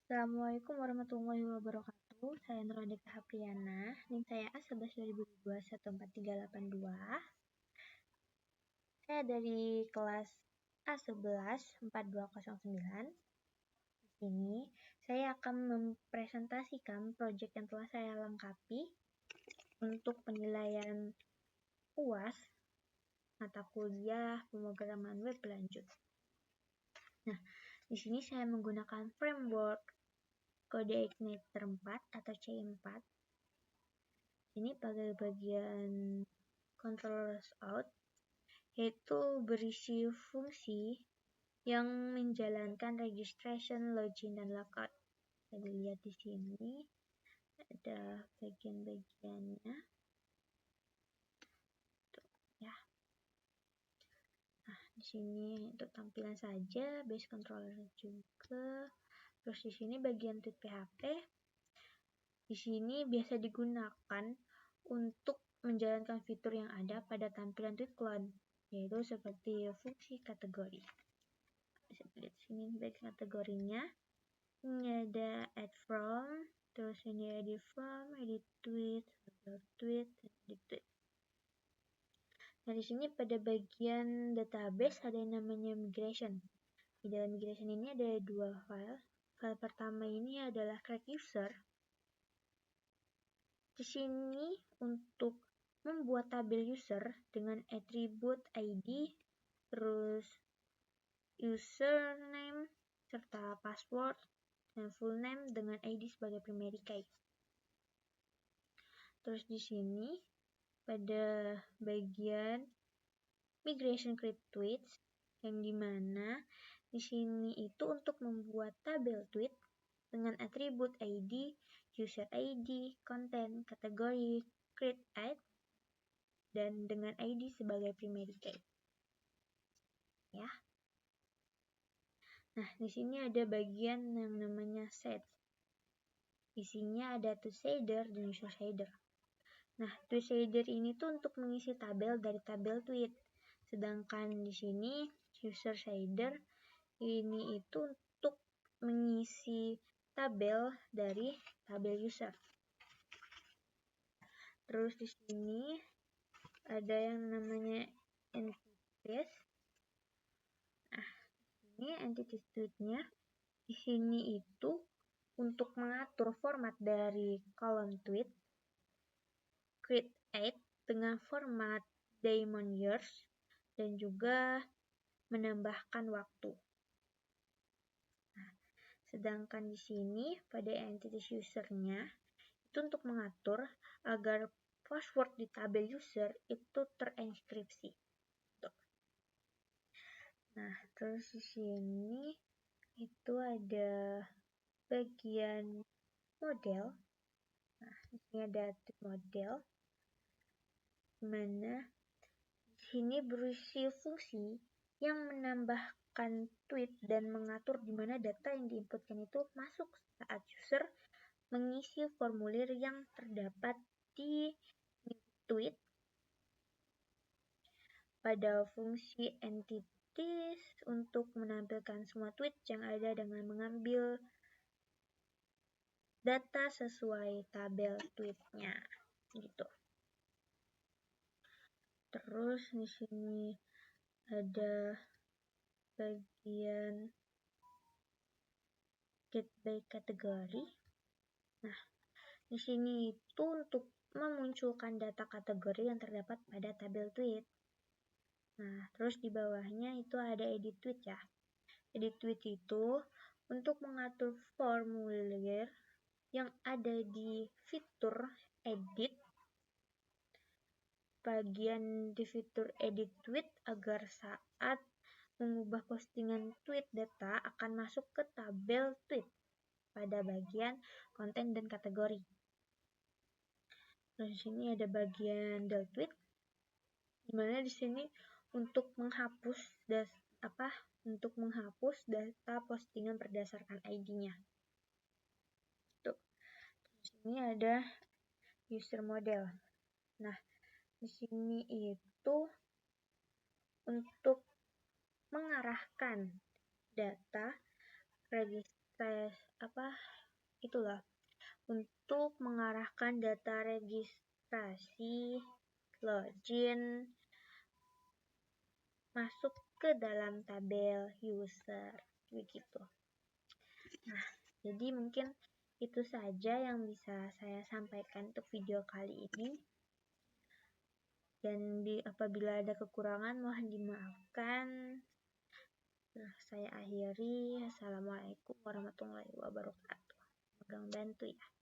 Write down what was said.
Assalamualaikum warahmatullahi wabarakatuh. Saya Nurandika Hapriana. NIM saya A11-2022-14382. Saya dari kelas A11 4209. Di sini saya akan mempresentasikan proyek yang telah saya lengkapi untuk penilaian UAS mata kuliah pemrograman web lanjut. Nah, di sini saya menggunakan framework CodeIgniter 4 atau C4. Ini pada bagian controllers out, yaitu berisi fungsi yang menjalankan registration, login, dan logout. Bisa dilihat di sini ada bagian-bagiannya. Tuh, ya. Nah, di sini untuk tampilan saja, base controller juga. Terus di sini bagian tweet PHP. Di sini biasa digunakan untuk menjalankan fitur yang ada pada tampilan tweet clone, yaitu seperti fungsi kategori. Bisa lihat di sini bagian kategorinya. Ini ada add from, terus ini edit from, edit tweet, upload tweet, edit tweet. Nah, di sini pada bagian database ada yang namanya migration. Di dalam migration ini ada dua file. File pertama ini adalah create user. Di sini untuk membuat tabel user dengan atribut ID, terus username serta password dan full name dengan ID sebagai primary key. Terus di sini pada bagian migration create tweets, yang dimana di sini itu untuk membuat tabel tweet dengan atribut ID, user ID, content, kategori, create ad, dan dengan ID sebagai primary key. Ya. Nah, di sini ada bagian yang namanya set. Isinya ada tweet shader dan user shader. Nah, tweet shader ini tuh untuk mengisi tabel dari tabel tweet. Sedangkan di sini user shader ini itu untuk mengisi tabel dari tabel user. Terus di sini ada yang namanya entities. Nah, ini entities tweetnya. Di sini itu untuk mengatur format dari column tweet, create ad dengan format daemon years, dan juga menambahkan waktu. Nah, sedangkan di sini pada entities usernya itu untuk mengatur agar password di tabel user itu terenkripsi. Tuh. Nah, terus di sini itu ada bagian model. Nah, di sini ada model, dimana di sini berisi fungsi yang menambahkan tweet dan mengatur di mana data yang diinputkan itu masuk saat user mengisi formulir yang terdapat di tweet. Pada fungsi entities untuk menampilkan semua tweet yang ada dengan mengambil data sesuai tabel tweetnya, gitu. Terus di sini ada bagian get by kategori. Nah, di sini itu untuk memunculkan data kategori yang terdapat pada tabel tweet. Nah, terus di bawahnya itu ada edit tweet ya. Edit tweet itu untuk mengatur formulir yang ada di fitur edit. Bagian di fitur edit tweet agar saat mengubah postingan tweet data akan masuk ke tabel tweet pada bagian konten dan kategori. Nah, di sini ada bagian delete tweet, dimana di sini untuk menghapus data postingan berdasarkan ID-nya. Tuh. Di sini ada user model. Nah, di sini itu untuk mengarahkan data itulah untuk mengarahkan data registrasi login masuk ke dalam tabel user begitu. Nah, jadi mungkin itu saja yang bisa saya sampaikan untuk video kali ini. Dan apabila ada kekurangan mohon dimaafkan. Nah, saya akhiri. Assalamualaikum warahmatullahi wabarakatuh. Semoga membantu ya.